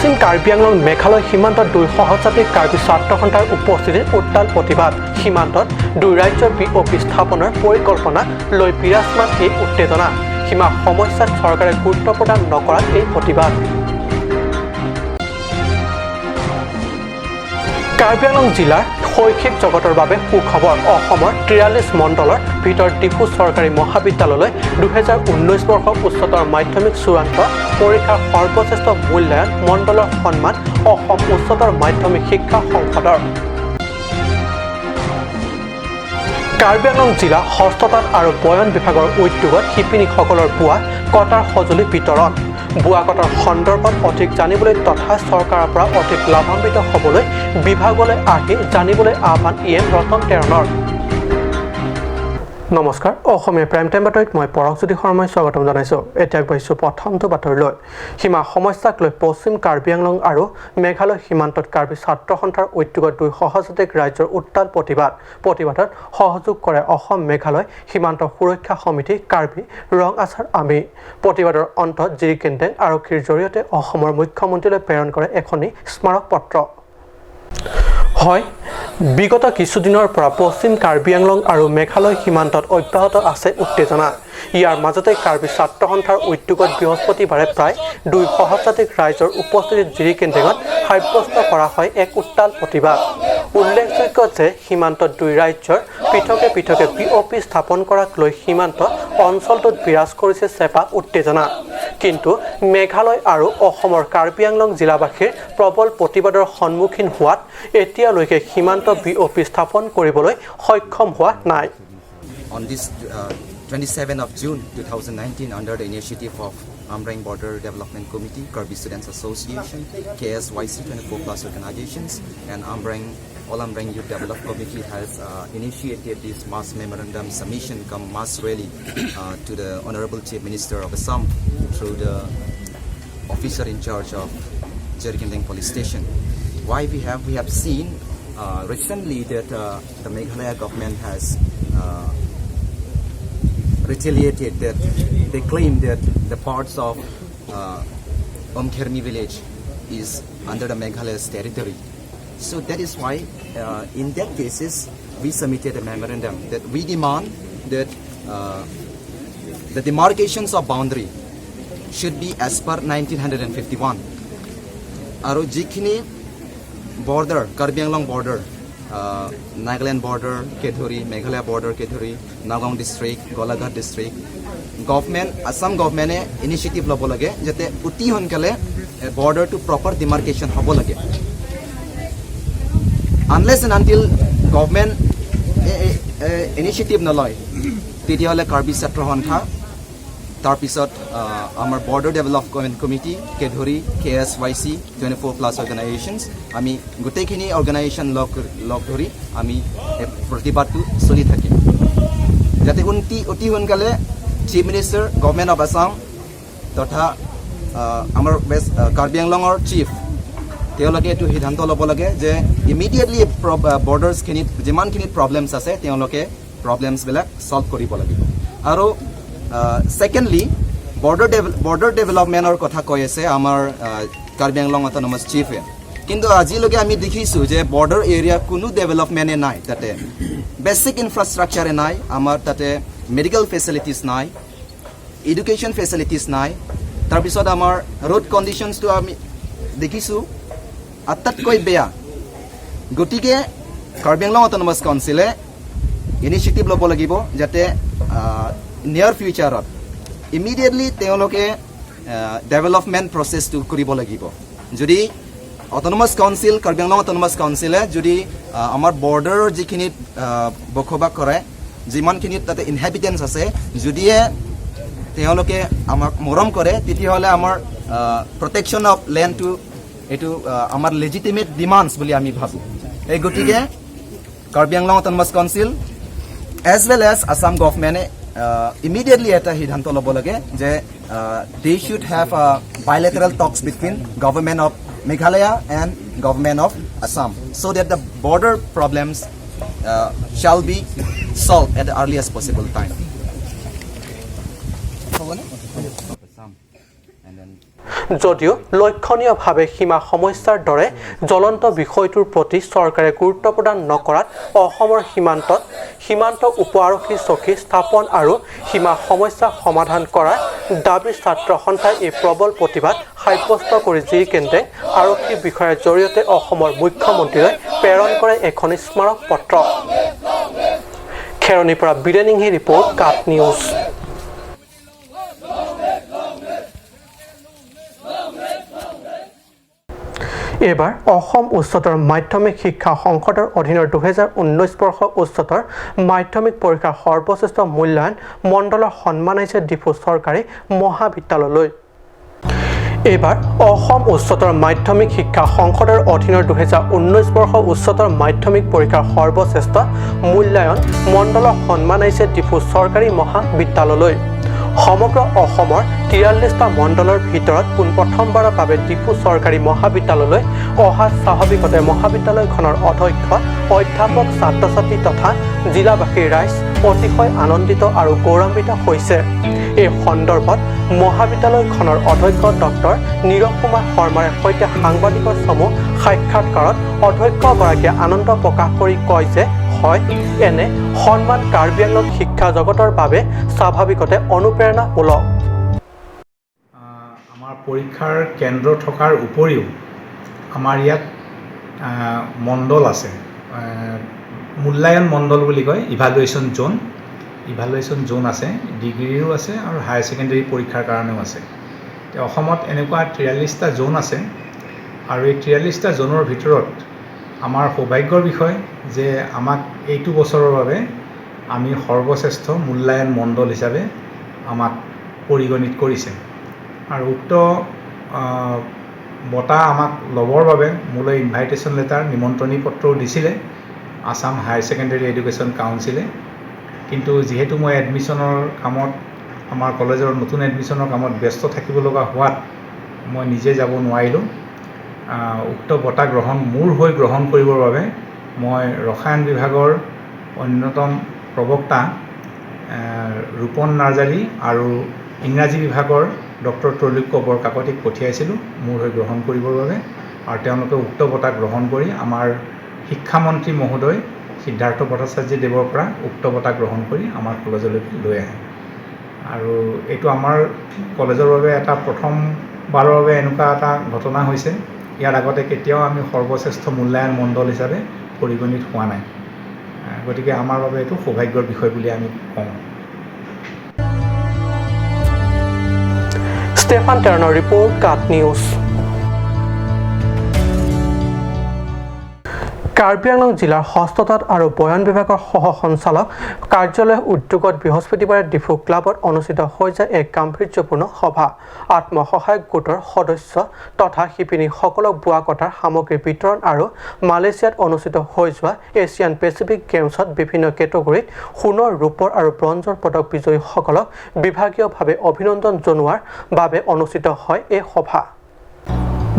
পশ্চিম কাৰ্বি আংলং মেঘালয় সীমান্তত দুই সহযাত্ৰী কাৰ্বি ছাত্ৰ সন্থাৰ উপস্থিতিত উত্তাল প্ৰতিবাদ সীমান্তত দুই ৰাজ্যৰ বিঅপি স্থাপনৰ পৰিকল্পনা লৈ বিৰাজমান এই উত্তেজনা সীমা সমস্যাত চৰকাৰে গুৰুত্ব প্ৰদান নকৰাত এই প্ৰতিবাদ কাৰ্বি আংলং জিলাৰ শৈক্ষিক জগতৰ বাবে সুখবৰ অসমৰ 43 মণ্ডলৰ ভিতৰত ডিফু চৰকাৰী মহাবিদ্যালয়লৈ 2019 বৰ্ষৰ উচ্চতৰ মাধ্যমিক চূড়ান্ত পৰীক্ষাৰ সৰ্বশ্ৰেষ্ঠ মূল্যায়ন মণ্ডলৰ সন্মান অসম উচ্চতৰ মাধ্যমিক শিক্ষা সংসদৰ কাৰ্বি আংলং জিলা হস্ততাঁত আৰু বয়ন বিভাগৰ উদ্যোগত শিপিনীসকলৰ বোৱা কটাৰ সঁজুলি বিতৰণ বোৱা কটাৰ সন্দৰ্ভত অধিক জানিবলৈ তথা চৰকাৰৰ পৰা অধিক লাভান্বিত হ'বলৈ বিভাগলৈ আহি জানিবলৈ আহ্বান ৰতন তেৰণৰ নমস্কাৰ অসমীয়া প্ৰাইম টাইম বাতৰিত মই পৰকজ্যোতি শৰ্মাই স্বাগতম জনাইছোঁ এতিয়া আগবাঢ়িছোঁ প্ৰথমটো বাতৰিলৈ সীমা সমস্যাক লৈ পশ্চিম কাৰ্বি আংলং আৰু মেঘালয় সীমান্তত কাৰ্বি ছাত্ৰ সন্থাৰ উদ্যোগত দুই সহযাত্ৰী ৰাজ্যৰ উত্তাল প্ৰতিবাদত সহযোগ কৰে অসম মেঘালয় সীমান্ত সুৰক্ষা সমিতি কাৰ্বি ৰং আছাৰ আমি প্ৰতিবাদৰ অন্তত জিৰিকেণ্টেং আৰক্ষীৰ জৰিয়তে অসমৰ মুখ্যমন্ত্ৰীলৈ প্ৰেৰণ কৰে এখনি স্মাৰক পত্ৰ হয় বিগত কিছুদিনৰ পৰা পশ্চিম কাৰ্বি আংলং আৰু মেঘালয় সীমান্তত অব্যাহত আছে উত্তেজনা ইয়াৰ মাজতে কাৰ্বি ছাত্ৰ সন্থাৰ উদ্যোগত বৃহস্পতিবাৰে প্ৰায় দুই সহযাত্ৰী ৰাইজৰ উপস্থিতিত জিৰিকেণ্টেঙত সাব্যস্ত কৰা হয় এক উত্তাল প্ৰতিবাদ উল্লেখযোগ্য যে সীমান্তত দুই ৰাজ্যৰ পৃথকে পৃথকে বিঅপি স্থাপন কৰাক লৈ সীমান্ত অঞ্চলটোত বিৰাজ কৰিছে চেপা উত্তেজনা কিন্তু মেঘালয় আৰু অসমৰ কাৰ্বি আংলং জিলাবাসীৰ প্ৰবল প্ৰতিবাদৰ সন্মুখীন হোৱাত এতিয়ালৈকে সীমান্ত বিঅপি স্থাপন কৰিবলৈ সক্ষম হোৱা নাই On this 27th of June 2019, under the initiative of Ambrang Border Development Committee, Karbi Students Association, KSYC 24+ organizations, and All Ambrang Youth Development Committee has initiated this mass memorandum submission come mass rally to the Honorable Chief Minister of Assam through the officer in charge of Jirikendeng Police Station. Why we have seen recently that the Meghalaya government has retaliated that they claim that the parts of Omkhermi village is under the Meghalaya's territory. So that is why in that cases we submitted a memorandum that we demand that the demarcations of boundary should be as per 1951. Aro jikhini border Karbi Anglong border Nagaland border Kedhuri Meghalaya border Kedhuri Nagaon district Golaghat district government Assam government initiative lobo lage jate uti honkale border to proper demarcation hobo lage unless and until government initiative naloy তেতিয়া হলে কাৰ্বি ছাত্ৰ সন্থা তাৰপিছত আমাৰ border development committee কেধৰি KSYC 24+ organisations আমি গোটেইখিনি organisation লগ ধৰি আমি প্ৰতিবাদটো চলি থাকিম যাতে অতি সোনকালে chief minister government of Assam তথা আমাৰ কাৰ্বি আংলঙৰ চিফ তেওঁলোকে এইটো সিদ্ধান্ত ল'ব লাগে যে ইমিডিয়েটলি বৰ্ডাৰ্ছখিনিত যিমানখিনি প্ৰব্লেমছ আছে তেওঁলোকে প্ৰব্লেমছবিলাক ছল্ভ কৰিব লাগিব আৰু secondly border development or kotha koi ase amar Karbi Anglong autonomous chief kintu ajiloge ami dekhisu je border area kunu development e nai tate basic infrastructure e nai amar tate medical facilities nai education facilities nai tar pisot amar road conditions to ami dekhisu atat koi beya gotike Karbi Anglong autonomous council e initiative lobo lagibo jate near future immediately তেওঁলোকে development প্ৰচেছটো কৰিব লাগিব যদি autonomous council Karbi Anglong autonomous কাউন্সিলে যদি আমাৰ বৰ্ডাৰৰ যিখিনি বখবাস কৰে যিমানখিনি তাতে ইনহেবিটেন্স আছে যদিহে তেওঁলোকে আমাক মৰম কৰে তেতিয়াহ'লে আমাৰ প্ৰটেকশ্যন অফ লেণ্ডটো এইটো আমাৰ লেজিটিমেট ডিমাণ্ডছ বুলি আমি ভাবোঁ এই গতিকে Karbi Anglong autonomous council as well as Assam government immediately at সিদ্ধান্ত ল'ব লাগে যে they should have bilateral talks between government of Meghalaya and government of Assam so that the border problems shall be solved at the earliest possible time. যদিও লক্ষণীয়ভাৱে সীমা সমস্যাৰ দৰে জ্বলন্ত বিষয়টোৰ প্ৰতি চৰকাৰে গুৰুত্ব প্ৰদান নকৰাত অসমৰ সীমান্ত উপ আৰক্ষী চকী স্থাপন আৰু সীমা সমস্যা সমাধান কৰাৰ দাবী ছাত্ৰ সন্থাই এই প্ৰবল প্ৰতিবাদ সাব্যস্ত কৰি জিকেন্দ্ৰে আৰক্ষী বিষয়াৰ জৰিয়তে অসমৰ মুখ্যমন্ত্ৰীলৈ প্ৰেৰণ কৰে এখন স্মাৰক পত্ৰ। খেৰণীৰ পৰা বিৰেনিংহি ৰিপৰ্ট কাট নিউজ। এইবাৰ অসম উচ্চতৰ মাধ্যমিক শিক্ষা সংসদৰ অধীনৰ 2019 বৰ্ষৰ উচ্চতৰ মাধ্যমিক পৰীক্ষাৰ সৰ্বশ্ৰেষ্ঠ মূল্যায়ন মণ্ডলৰ সন্মান আহিছে ডিফু চৰকাৰী মহাবিদ্যালয়লৈ। এইবাৰ অসম উচ্চতৰ মাধ্যমিক শিক্ষা সংসদৰ অধীনৰ 2019 বৰ্ষৰ উচ্চতৰ মাধ্যমিক পৰীক্ষাৰ সৰ্বশ্ৰেষ্ঠ মূল্যায়ন মণ্ডলৰ সন্মান আহিছে ডিফু চৰকাৰী মহাবিদ্যালয়লৈ। সমগ্ৰ অসমৰ 43টা মণ্ডলৰ ভিতৰত পোনপ্ৰথমবাৰৰ বাবে ডিফু চৰকাৰী মহাবিদ্যালয়লৈ অহা স্বাভাৱিকতে মহাবিদ্যালয়খনৰ অধ্যক্ষ অধ্যাপক ছাত্ৰ ছাত্ৰী তথা জিলাবাসীৰ ৰাইজ অতিশয় আনন্দিত আৰু গৌৰৱান্বিত হৈছে। এই সন্দৰ্ভত মহাবিদ্যালয়খনৰ অধ্যক্ষ ডক্টৰ নীৰৱ কুমাৰ শৰ্মাৰ সৈতে সাংবাদিকৰ সমূহ সাক্ষাৎকাৰত অধ্যক্ষগৰাকীয়ে আনন্দ প্ৰকাশ কৰি কয় যে হয়, এনে সন্মান কাৰ্বি আংলং শিক্ষা জগতৰ বাবে স্বাভাৱিকতে অনুপ্ৰেৰণামূলক। আমাৰ পৰীক্ষাৰ কেন্দ্ৰ থকাৰ উপৰিও আমাৰ ইয়াত মণ্ডল আছে, মূল্যায়ন মণ্ডল বুলি কয়, ইভালুৱেশ্যন জোন আছে, ডিগ্ৰীৰো আছে আৰু হায়াৰ ছেকেণ্ডেৰী পৰীক্ষাৰ কাৰণেও আছে। অসমত এনেকুৱা 43টা জোন আছে আৰু এই 43টা জোনৰ ভিতৰত আমাৰ সৌভাগ্যৰ বিষয় যে আমাক এইটো বছৰৰ বাবে আমি সৰ্বশ্ৰেষ্ঠ মূল্যায়ন মণ্ডল হিচাপে আমাক পৰিগণিত কৰিছে আৰু উক্ত বঁটা আমাক ল'বৰ বাবে মোলৈ ইনভাইটেশ্যন লেটাৰ নিমন্ত্ৰণী পত্ৰও দিছিলে আছাম হায়াৰ ছেকেণ্ডেৰী এডুকেশ্যন কাউন্সিলে। কিন্তু যিহেতু মই এডমিশ্যনৰ কামত আমাৰ কলেজৰ নতুন এডমিশ্যনৰ কামত ব্যস্ত থাকিব লগা হোৱাত মই নিজে যাব নোৱাৰিলোঁ। উক্ত বঁটা মোৰ হৈ গ্ৰহণ কৰিবৰ বাবে মই ৰসায়ন বিভাগৰ অন্যতম প্ৰবক্তা ৰূপন নাৰ্জাৰী আৰু ইংৰাজী বিভাগৰ ডক্টৰ ত্ৰৈলোক্য বৰকাকতিক পঠিয়াইছিলোঁ মোৰ হৈ গ্ৰহণ কৰিবৰ বাবে আৰু তেওঁলোকে উক্ত বঁটা গ্ৰহণ কৰি আমাৰ শিক্ষামন্ত্ৰী মহোদয় সিদ্ধাৰ্থ ভট্টাচাৰ্যদেৱৰ পৰা উক্ত বঁটা গ্ৰহণ কৰি আমাৰ কলেজলৈ লৈ আহে আৰু এইটো আমাৰ কলেজৰ বাবে এটা প্ৰথমবাৰৰ বাবে এনেকুৱা এটা ঘটনা হৈছে। ইয়াৰ আগতে কেতিয়াও আমি সৰ্বশ্ৰেষ্ঠ মূল্যায়ন মণ্ডল হিচাপে পৰিগণিত হোৱা নাই, গতিকে আমাৰ বাবে এইটো সৌভাগ্যৰ বিষয় বুলি আমি কওঁ। ষ্টেফান টেৰণৰ ৰিপৰ্ট কাট নিউজ। কাৰ্বি আংলং জিলাৰ হস্ততাঁত আৰু বয়ন বিভাগৰ সহ সঞ্চালক কাৰ্যালয় উদ্যোগত বৃহস্পতিবাৰে ডিফু ক্লাবত অনুষ্ঠিত হৈ যায় এক গাম্ভীৰ্যপূৰ্ণ সভা। আত্মসহায়ক গোটৰ সদস্য তথা শিপিনীসকলক বোৱা কটাৰ সামগ্ৰী বিতৰণ আৰু মালয়েছিয়াত অনুষ্ঠিত হৈ যোৱা এছিয়ান পেচিফিক গেমছত বিভিন্ন কেটেগৰীত সোণৰ, ৰূপৰ আৰু ব্ৰঞ্জৰ পদক বিজয়ীসকলক বিভাগীয়ভাৱে অভিনন্দন জনোৱাৰ বাবে অনুষ্ঠিত হয় এই সভা।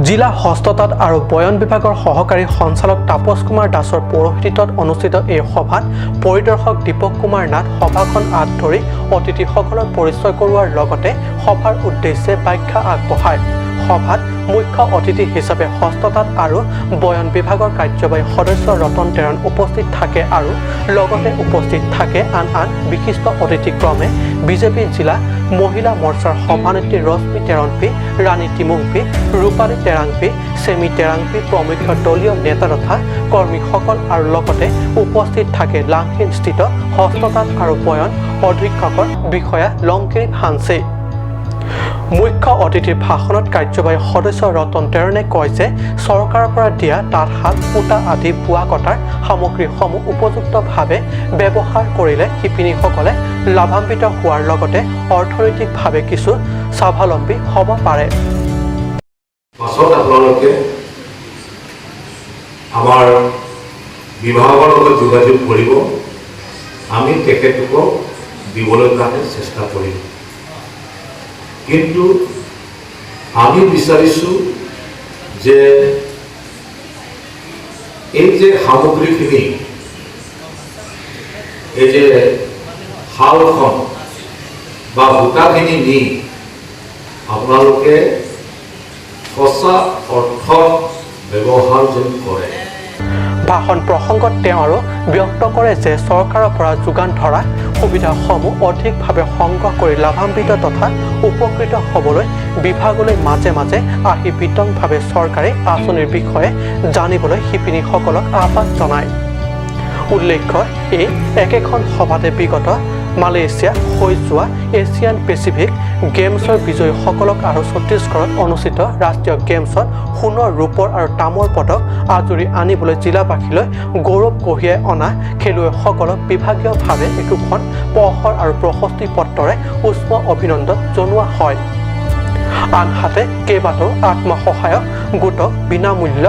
জিলা হস্ততাঁত আৰু বয়ন বিভাগৰ সহকাৰী সঞ্চালক তাপস কুমাৰ দাসৰ পৌৰোহিত্যত অনুষ্ঠিত এই সভাত পৰিদৰ্শক দীপক কুমাৰ নাথ সভাখন আঁত ধৰি অতিথিসকলৰ পৰিচয় কৰোৱাৰ লগতে সভাৰ উদ্দেশ্যে ব্যাখ্যা আগবঢ়ায়। সভাত মুখ্য অতিথি হিচাপে হস্ততাঁত আৰু বয়ন বিভাগৰ কাৰ্যবাহী সদস্য ৰতন তেৰণ উপস্থিত থাকে আৰু লগতে উপস্থিত থাকে আন বিশিষ্ট অতিথি ক্ৰমে বিজেপি জিলা মহিলা মৰ্চাৰ সভানেত্ৰী ৰশ্মি তেৰণপি, ৰাণী টিমুংপি, ৰূপালী তেৰাংপি, চেমি তেৰাংপি প্ৰমুখ দলীয় নেতা তথা কৰ্মীসকল আৰু লগতে উপস্থিত থাকে লাংহিনস্থিত হস্ততাঁত আৰু বয়ন অধীক্ষকৰ বিষয়া লংকিৰিপ হানছে। মুখ্য অতিথিৰ ভাষণত কাৰ্যবাহী সদস্য ৰতন তেৰণে কয় যে চৰকাৰৰ পৰা দিয়া তাঁতশাল, সূতা আদি বোৱা কটাৰ সামগ্ৰীসমূহ উপযুক্তভাৱে ব্যৱহাৰ কৰিলে শিপিনীসকলে লাভান্বিত হোৱাৰ লগতে অৰ্থনৈতিকভাৱে কিছু স্বাৱলম্বী হ'ব পাৰে। পাছত আপোনালোকে আমাৰ বিভাগৰ লগত যোগাযোগ কৰিব, আমি তেখেতলোকক দিবলৈ কাৰণে চেষ্টা কৰিম। কিন্তু আমি বিচাৰিছোঁ যে এই যে সামগ্ৰীখিনি, এই যে শালখন বা সূতাখিনি নি আপোনালোকে সঁচা অৰ্থত ব্যৱহাৰ যেন কৰে। ভাষণ প্ৰসংগত তেওঁ আৰু ব্যক্ত কৰে যে চৰকাৰৰ পৰা যোগান ধৰা সুবিধাসমূহ অধিকভাৱে সংগ্ৰহ কৰি লাভান্বিত তথা উপকৃত হ'বলৈ বিভাগলৈ মাজে মাজে আহি বিতংভাৱে চৰকাৰী আঁচনিৰ বিষয়ে জানিবলৈ শিপিনীসকলক আহ্বান জনায়। উল্লেখ্য এই একেখন সভাতে বিগত মালয়েছিয়া হৈ যোৱা এছিয়ান পেচিফিক গেমছৰ বিজয়ীসকলক আৰু ছত্তীশগড়ত অনুষ্ঠিত ৰাষ্ট্ৰীয় গেমছত সোণৰ ৰূপৰ আৰু তামৰ পদক আজৰি আনিবলৈ জিলাবাসীলৈ গৌৰৱ কঢ়িয়াই অনা খেলুৱৈসকলক বিভাগীয়ভাৱে একোখন প্ৰহৰ আৰু প্ৰশস্তি পত্ৰৰে উষ্ম অভিনন্দন জনোৱা হয়। আনহাতে কেইবাটাও আত্মসহায়ক গোটক বিনামূল্য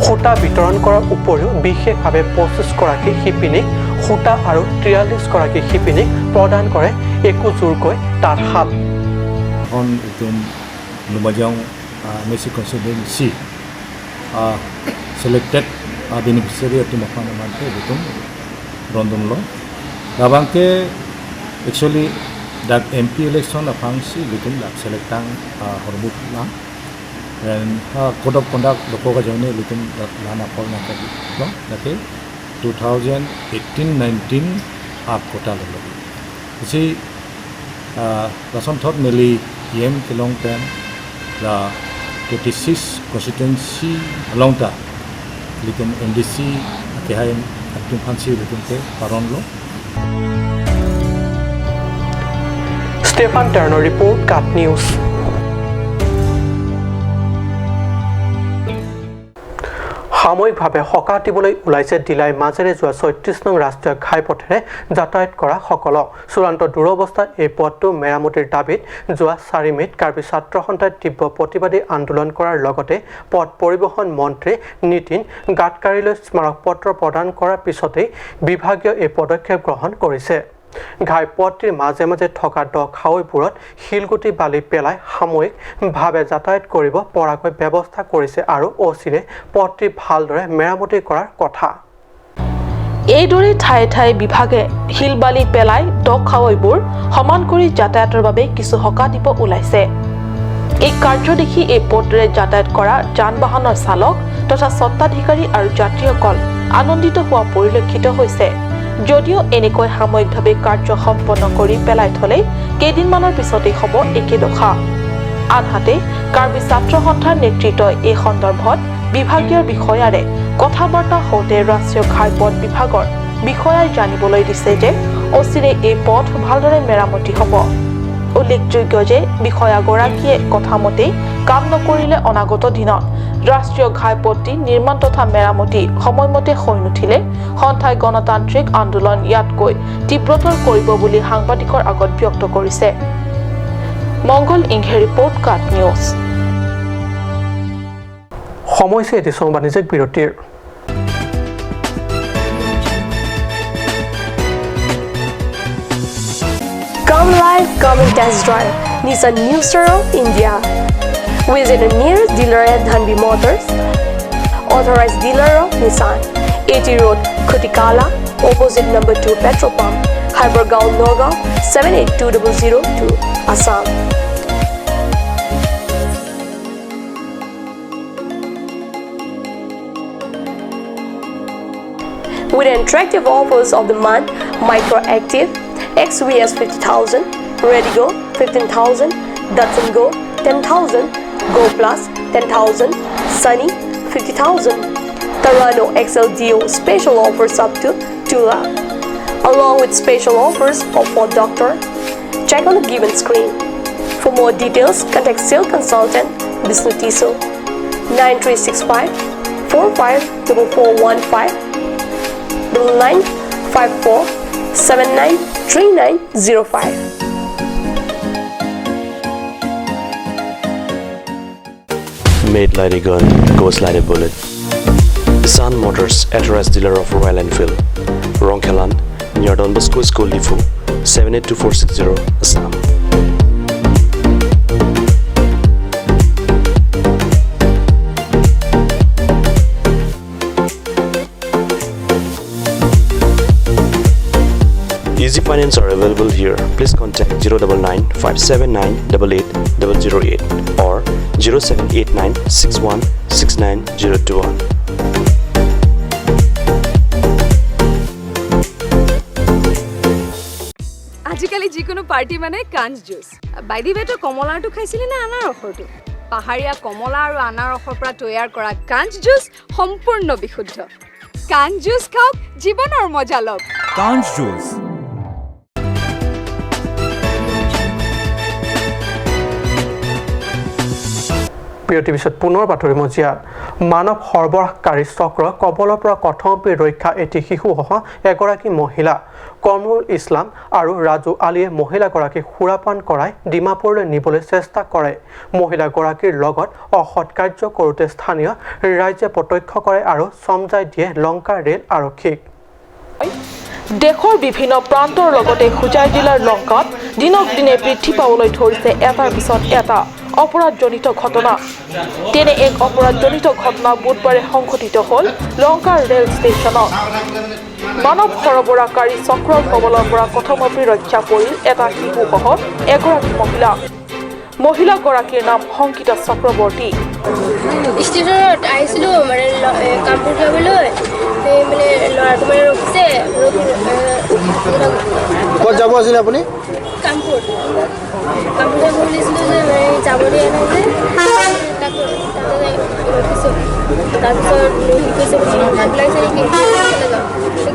সূতা বিতৰণ কৰাৰ উপৰিও বিশেষভাৱে 25 গৰাকী শিপিনীক সূতা আৰু 43 গৰাকী শিপিনীক প্ৰদান কৰে একোযোৰকৈ তাঁতশাল। On itum Lumajang Messi constituency selected beneficiary itum apana mante itum rondon lo labangke actually that MP election apangsi itum dak selectang horbut na and code of conduct lokoga jone itum lana polna kadi lo date 2018-19 kota lo isi rason thot meli yem kelong ten la 26 constituency alongta litum MDC kehaim atum phansi litum ke paron lo Stefan Turner report Cut News. সাময়িকভাৱে সকাহ দিবলৈ ওলাইছে দিলাই মাজেৰে যোৱা ৩৬ নং ৰাষ্ট্ৰীয় ঘাইপথেৰে যাতায়াত কৰা সকলক। চূড়ান্ত দুৰৱস্থাত এই পথটো মেৰামতিৰ দাবীত যোৱা ৪ মে'ত কাৰ্বি ছাত্ৰ সন্থাই তীব্ৰ প্ৰতিবাদী আন্দোলন কৰাৰ লগতে পথ পৰিবহণ মন্ত্ৰী নীতিন গাডকাৰীলৈ স্মাৰক পত্ৰ প্ৰদান কৰাৰ পিছতেই বিভাগীয় এই পদক্ষেপ গ্ৰহণ কৰিছে। ঘাইপথটিৰ মাজে মাজে থকা দ খাৱৈবোৰত শিলগুটি বালি পেলাই সাময়িকভাৱে যাতায়াত কৰিব পৰাকৈ ব্যৱস্থা কৰিছে আৰু অচিৰে পথটি ভালদৰে মেৰামতি কৰাৰ কথা। এইদৰে ঠায়ে ঠায়ে বিভাগে শিল বালি পেলাই দ খাৱৈবোৰ সমান কৰি যাতায়াতৰ বাবে কিছু সকাহ দিব ওলাইছে। এই কাৰ্য দেখি এই পথেৰে যাতায়াত কৰা যান বাহনৰ চালক তথা স্বত্বাধিকাৰী আৰু যাত্ৰীসকল আনন্দিত হোৱা পৰিলক্ষিত হৈছে। যদিও এনেকৈ সাময়িকভাৱে কাৰ্য সম্পন্ন কৰি পেলাই থলে কেইদিনমানৰ পিছতেই হ'ব একে দশা। আনহাতে কাৰ্বি ছাত্ৰ সন্থাৰ নেতৃত্বই এই সন্দৰ্ভত বিভাগীয় বিষয়াৰে কথা বাৰ্তা হওঁতে ৰাষ্ট্ৰীয় ঘাইপথ বিভাগৰ বিষয়াই জানিবলৈ দিছে যে অচিৰে এই পথ ভালদৰে মেৰামতি হ'ব। উল্লেখযোগ্য যে বিষয়াগৰাকীয়ে কথামতেই কাম নকৰিলে অনাগত দিনত ৰাষ্ট্ৰীয় ঘাইপথটি নিৰ্মাণ তথা মেৰামতি সময়মতে হৈ নুঠিলে সন্থাই গণতান্ত্ৰিক আন্দোলন ইয়াতকৈ তীব্ৰতৰ কৰিব বুলি সাংবাদিকৰ আগত ব্যক্ত কৰিছে। মংগল ইংঘে ৰিপৰ্ট কাট নিউজ। সময় এটি বাণিজ্যিক বিৰতিৰ। Come live, come and test drive Nissan New Star India. Visit a nearest dealer at Dhanbi Motors, authorized dealer of Nissan, 80 Road, Kutikala, opposite number 2 petrol pump, Hypergaon, Nagaon, 782002, Assam. With attractive offers of the month, Micro Active, XVS 50,000, Redigo 15,000, Datsun Go 10,000, Go Plus 10,000, Sunny 50,000. Tarano XL Dio special offers up to 2 lakh. Along with special offers of Ford Doctor. Check on the given screen. For more details, contact sales consultant Vishnu Tiso 9365 454415 9954 793905. Made like a gun, goes like a bullet. Sun Motors, authorized dealer of Royal Enfield, Rongkelan, near Don Bosco School Lifu, 782460, Assam. Easy finance are available here. Please contact 099 579 88008 or 0789 61 69021. আজিকালি যিকোনো party মানে কাঞ্চ juice বাইদি বেটো কমলাটো খাইছিলি না আনাৰসৰটো পাহাৰীয়া কমলা আৰু আনাৰসৰ পৰা তৈয়াৰ কৰা কাঞ্চ জুচ সম্পূৰ্ণ বিশুদ্ধ কাঞ্চ জুচ খাওক জীৱনৰ মজা লওক কাঞ্চ জুচ প্ৰিয় টিভিছত পুনৰ বাতৰি মজিয়াত মানৱ সৰবৰাহকাৰী চক্ৰ কবলৰ পৰা কথমপি ৰক্ষা এটি শিশুসহ এগৰাকী মহিলা কমৰুল ইছলাম আৰু ৰাজু আলীয়ে মহিলাগৰাকীক সুৰাপান কৰাই ডিমাপুৰলৈ নিবলৈ চেষ্টা কৰে মহিলাগৰাকীৰ লগত অসৎ কাৰ্য কৰোঁতে স্থানীয় ৰাইজে প্ৰত্যক্ষ কৰে আৰু চমজাই দিয়ে লংকা ৰেল আৰক্ষীক দেশৰ বিভিন্ন প্ৰান্তৰ লগতে খুজাই জিলাৰ লংকাত দিনক দিনে বৃদ্ধি পাবলৈ ধৰিছে এটাৰ পিছত এটা অপৰাধজনিত ঘটনা তেনে এক অপৰাধজনিত ঘটনা বুধবাৰে সংঘটিত হ'ল লংকাৰ ৰেল ষ্টেচনত মানৱ সৰবৰাহকাৰী চক্ৰৰ কবলৰ পৰা কথমপি ৰক্ষা পৰিল এটা শিশুসহ এগৰাকী মহিলাগৰাকীৰ নাম সংকিতা চক্ৰৱৰ্তী ষ্টেচনত আহিছিলোঁ মানে কামপুৰ যাবলৈ মানে ল'ৰাটো মানে ৰখিছে ক'ত যাব আছিলে আপুনি কামপুৰ যাব বুলিছিলোঁ যে মানে যাব দিয়া নাই যে তাতে ৰখিছোঁ তাৰপিছত কৈছে ভাত লাগিছে নেকি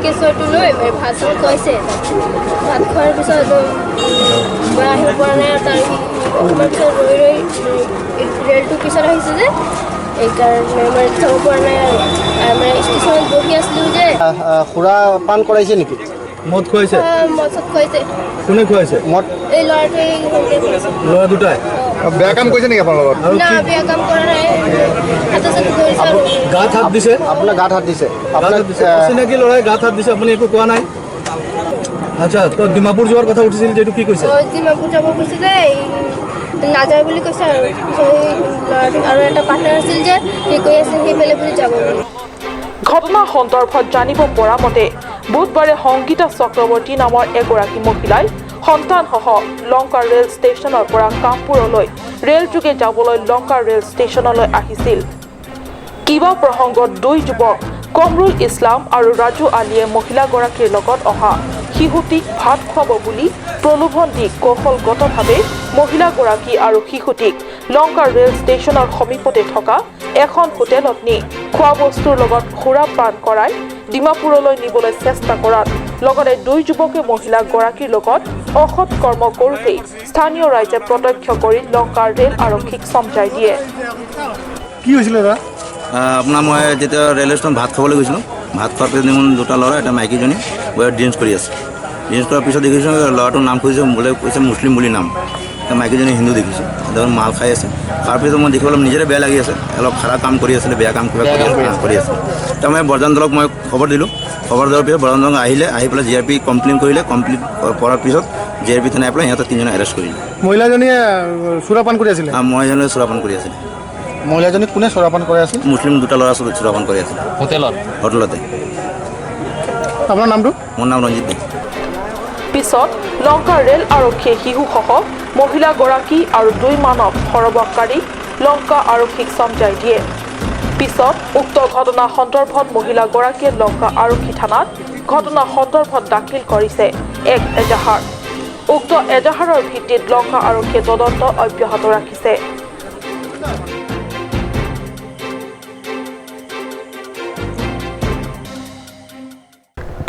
কেঁচুৱাটো লৈ মানে ভাত চাত খুৱাইছে ভাত খোৱাৰ পিছত মই আহিব পৰা নাই তাৰ পিছত ৰৈ ৰেলটো পিছত আহিছে যে এইকাৰণে মানে যাব পৰা নাই আৰু মানে ষ্টেচনত বহি আছিলোঁ যে সুৰা পান কৰাইছে নেকি মদ খুৱাইছে মদ চদ খুৱাইছে কোনে খুৱাইছে মদ এই ল'ৰাটোৱে ল'ৰা দুটাই বেয়া কাম কৰিছে নেকি আপোনাৰ লগত না বেয়া কাম কৰা নাই হাতে চাতে ধৰিছে আৰু গাত হাত দিছে আপোনাৰ গাত হাত দিছে আপোনাৰ চিনাকি ল'ৰাই গাত হাত দিছে আপুনি একো কোৱা নাই আচ্ছা তো ডিমাপুৰ যোৱাৰ কথা উঠিছিল যেটো কি কৈছে ডিমাপুৰ যাব কৈছিলে নাযায় বুলি কৈছে আৰু ল'ৰাটো আৰু এটা পাৰ্টনাৰ আছিল যে সি কৈ আছে সেইফালে বুলি যাব বুলি ঘটনা সন্দৰ্ভত জানিব পৰা মতে বুধবাৰে সংগীতা চক্ৰৱৰ্তী নামৰ এগৰাকী মহিলাই সন্তানসহ লংকা ৰেল ষ্টেচনৰ পৰা কামপুৰলৈ ৰেলযোগে যাবলৈ লংকা ৰেল ষ্টেচনলৈ আহিছিল কিবা প্ৰসংগত দুই যুৱক কমৰুল ইছলাম আৰু ৰাজু আলীয়ে মহিলাগৰাকীৰ লগত অহা শিশুটিক ভাত খুৱাব বুলি প্ৰলোভন দি কৌশলগতভাৱে মহিলাগৰাকী আৰু শিশুটিক লংকা ৰেল ষ্টেচনৰ সমীপতে থকা এখন হোটেলত নি খোৱা বস্তুৰ লগত সুৰাপান কৰাই ডিমাপুৰলৈ নিবলৈ চেষ্টা কৰাত লগতে দুই যুৱকে মহিলাগৰাকীৰ লগত অসৎ কৰ্ম কৰোঁতেই স্থানীয় ৰাইজে প্ৰত্যক্ষ কৰি লংকা ৰেল আৰক্ষীক চমজাই দিয়ে কি হৈছিলে দাদা আপোনাৰ মই যেতিয়া ৰেল ষ্টেচন ভাত খাবলৈ গৈছিলোঁ ভাত খোৱাৰ পিছত দেখোন দুটা ল'ৰা এটা মাইকীজনী বয়স ড্ৰিংকছ কৰি আছে ড্ৰিংকছ কৰাৰ পিছত দেখিছোঁ ল'ৰাটোৰ নাম খুজিছে মোলৈ কৈছে মুছলিম বুলি নাম মাইকীজনী হিন্দু দেখিছোঁ দেখোন মাল খাই আছে তাৰপিছত মই দেখিবলৈ নিজৰে বেয়া লাগি আছে অলপ খাৰাপ কাম কৰি আছিলে বেয়া কাম কিবা কৰি আছে তাৰ মই বৰজান দলক মই খবৰ দিলোঁ খবৰ দিয়াৰ পিছত বৰজান দল আহিলে আহি পেলাই জি আৰ পি কমপ্লেইন কৰিলে কমপ্লিট কৰাৰ পিছত জি আৰ পি থানাই পেলাই সিহঁতৰ তিনিজনক এৰেষ্ট কৰিলে মহিলাজনীয়ে সুৰাপান কৰি আছিলে মহিলাজনীয়ে সুৰাপান কৰি আছিলে মহিলাজনীক কোনে সুৰাপান কৰি আছিল মুছলিম দুটা ল'ৰা সুৰাপান কৰি আছিলে হোটেলতে আপোনাৰ নামটো মোৰ নাম ৰঞ্জিত দে পিছত লংকা ৰেল আৰক্ষীয়ে শিশুসহ মহিলাগৰাকী আৰু দুই মানৱ সৰবৰাহকাৰীক লংকা আৰক্ষীক চমজাই দিয়ে পিছত উক্ত ঘটনা সন্দৰ্ভত মহিলাগৰাকীয়ে লংকা আৰক্ষী থানাত ঘটনা সন্দৰ্ভত দাখিল কৰিছে এক এজাহাৰ উক্ত এজাহাৰৰ ভিত্তিত লংকা আৰক্ষীয়ে তদন্ত অব্যাহত ৰাখিছে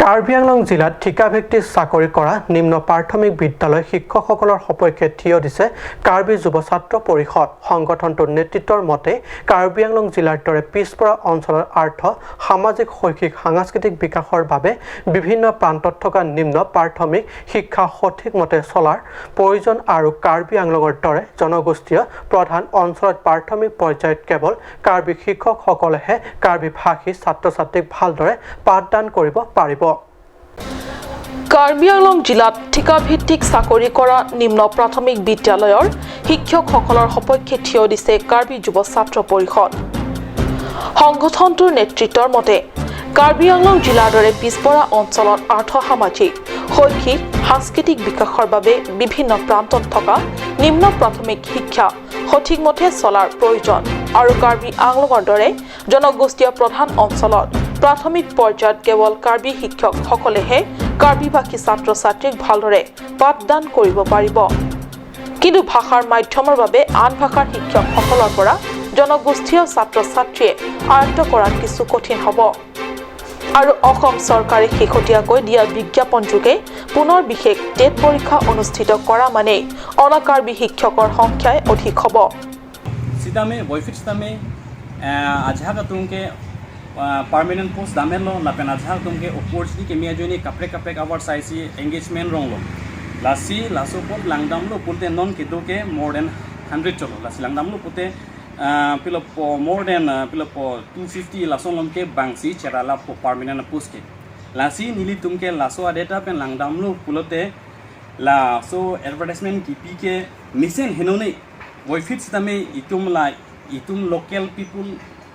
কাৰ্বি আংলং জিলাত ঠিকাভিত্তিক চাকৰি কৰা নিম্ন প্ৰাথমিক বিদ্যালয় শিক্ষকসকলৰ সপক্ষে থিয় দিছে কাৰ্বি যুৱ ছাত্ৰ পৰিষদ সংগঠনটোৰ নেতৃত্বৰ মতে কাৰ্বি আংলং জিলাৰ দৰে পিছপৰা অঞ্চলৰ আৰ্থ সামাজিক শৈক্ষিক সাংস্কৃতিক বিকাশৰ বাবে বিভিন্ন প্ৰান্তত থকা নিম্ন প্ৰাথমিক শিক্ষা সঠিকমতে চলাৰ প্ৰয়োজন আৰু কাৰ্বি আংলঙৰ দৰে জনগোষ্ঠীয় প্ৰধান অঞ্চলত প্ৰাথমিক পৰ্যায়ত কেৱল কাৰ্বি শিক্ষকসকলেহে কাৰ্বি ভাষী ছাত্ৰ ছাত্ৰীক ভালদৰে পাঠদান কৰিব পাৰিব কাৰ্বি আংলং জিলাত ঠিকাভিত্তিক চাকৰি কৰা নিম্ন প্ৰাথমিক বিদ্যালয়ৰ শিক্ষকসকলৰ সপক্ষে থিয় দিছে কাৰ্বি যুৱ ছাত্ৰ পৰিষদ সংগঠনটোৰ নেতৃত্বৰ মতে কাৰ্বি আংলং জিলাৰ দৰে পিছপৰা অঞ্চলত আৰ্থ-সামাজিক শৈক্ষিক সাংস্কৃতিক বিকাশৰ বাবে বিভিন্ন প্ৰান্তত থকা নিম্ন প্ৰাথমিক শিক্ষা সঠিকমতে চলাৰ প্ৰয়োজন আৰু কাৰ্বি আংলঙৰ দৰে জনগোষ্ঠীয় প্ৰধান অঞ্চলত প্ৰাথমিক পৰ্যায়ত কেৱল কাৰ্বি শিক্ষকসকলেহে কাৰ্বিভাষী ছাত্ৰ-ছাত্ৰীক ভালদৰে পাঠদান কৰিব পাৰিব কিন্তু ভাষাৰ মাধ্যমৰ বাবে আন ভাষাৰ শিক্ষকসকলৰ পৰা জনগোষ্ঠীয় ছাত্ৰ-ছাত্ৰীয়ে আয়ত্ত কৰাত কিছু কঠিন হ'ব আৰু অসম চৰকাৰে শেহতীয়াকৈ দিয়া বিজ্ঞাপন যোগে পুনৰ বিশেষ টেট পৰীক্ষা অনুষ্ঠিত কৰা মানে অনাকাৰ্বি শিক্ষকৰ সংখ্যাই অধিক হ'ব Sidame, boyfriend sidame, ajha ka tumke permanent post damen lo, lapen ajha tumke opportunity ke miya joni kapre award saisi engagement rong lo. Lasi laso pot langdam lo pulte non kido ke more than 100 cholo. Lasi langdam lo pulte pilop more than pilop 250 lason lom ke bangsi cherala po permanent post ke. Lasi nili tumke laso adeta pen langdam lo pulote la so advertisement kipi ke mission henone boyfriend sidame itum local people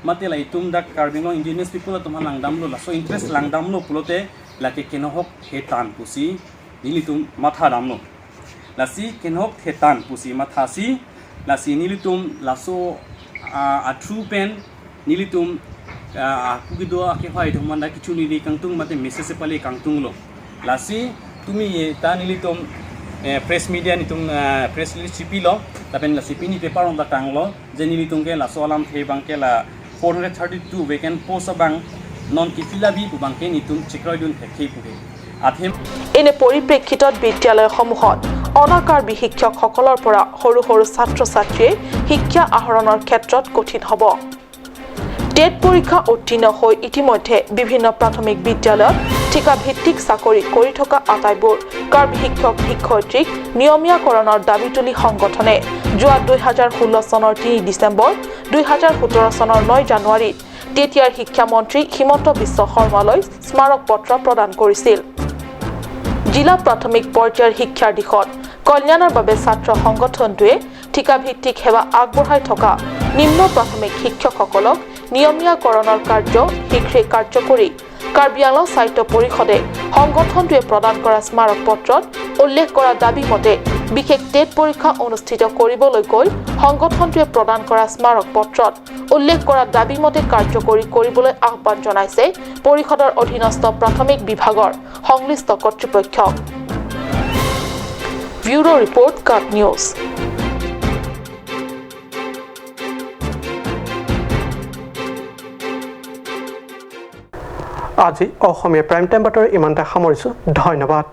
matela itum dak carbino indigenous people tumha langdam lo la so interest langdam lo pulote la ke kenohok hetan pusi nilitum matha damno la si kenohok hetan pusi matha si la si nilitum la so a true pen nilitum kugido ake phai thumanda kichu nili kangtung mate message pali kangtung lo la si tumi ta nilitum press media nitum press release chipilo tapen la sipini paper on the tanglo jenili tungke la solam the bangke la 432 vacant post bang non kifila bi bangke nitum chikroidun thekhi puge athem এনে পৰিপ্ৰেক্ষিতত বিদ্যালয়সমূহত অনাকাৰ্বি শিক্ষকসকলৰ পৰা সৰু সৰু ছাত্ৰ-ছাত্ৰীয়ে শিক্ষা আহৰণৰ ক্ষেত্ৰত কঠিন হ'ব টেট পৰীক্ষা উত্তীৰ্ণ হৈ ইতিমধ্যে বিভিন্ন প্ৰাথমিক বিদ্যালয়ত ঠিকাভিত্তিক চাকৰি কৰি থকা আটাইবোৰ কাৰ্বি শিক্ষক-শিক্ষয়িত্ৰীক নিয়মীয়াকৰণৰ দাবী তুলি সংগঠনে যোৱা 2016 চনৰ 3 ডিচেম্বৰ 2017 চনৰ 9 জানুৱাৰীত তেতিয়াৰ শিক্ষামন্ত্ৰী হিমন্ত বিশ্ব শৰ্মালৈ স্মাৰক পত্ৰ প্ৰদান কৰিছিল জিলা প্ৰাথমিক পৰ্যায়ৰ শিক্ষাৰ দিশত কল্যাণৰ বাবে ছাত্ৰ সংগঠনটোৱে ঠিকাভিত্তিক সেৱা আগবঢ়াই থকা নিম্ন প্ৰাথমিক শিক্ষকসকলক নিয়মীয়াকৰণৰ কাৰ্য শীঘ্ৰে কাৰ্যকৰী কাৰ্বি আংলং সাহিত্য পৰিষদে সংগঠনটোৱে প্ৰদান কৰা স্মাৰক পত্ৰত উল্লেখ কৰা দাবী মতে বিশেষ টেট পৰীক্ষা অনুষ্ঠিত কৰিবলৈ গৈ সংগঠনটোৱে প্ৰদান কৰা স্মাৰক পত্ৰত উল্লেখ কৰা দাবী মতে কাৰ্যকৰী কৰিবলৈ আহ্বান জনাইছে পৰিষদৰ অধীনস্থ প্ৰাথমিক বিভাগৰ সংশ্লিষ্ট কৰ্তৃপক্ষক ব্যুৰো ৰিপৰ্ট কাট নিউজ আজি অসমীয়া প্ৰাইম টাইম বাতৰি ইমানতে সামৰিছোঁ ধন্যবাদ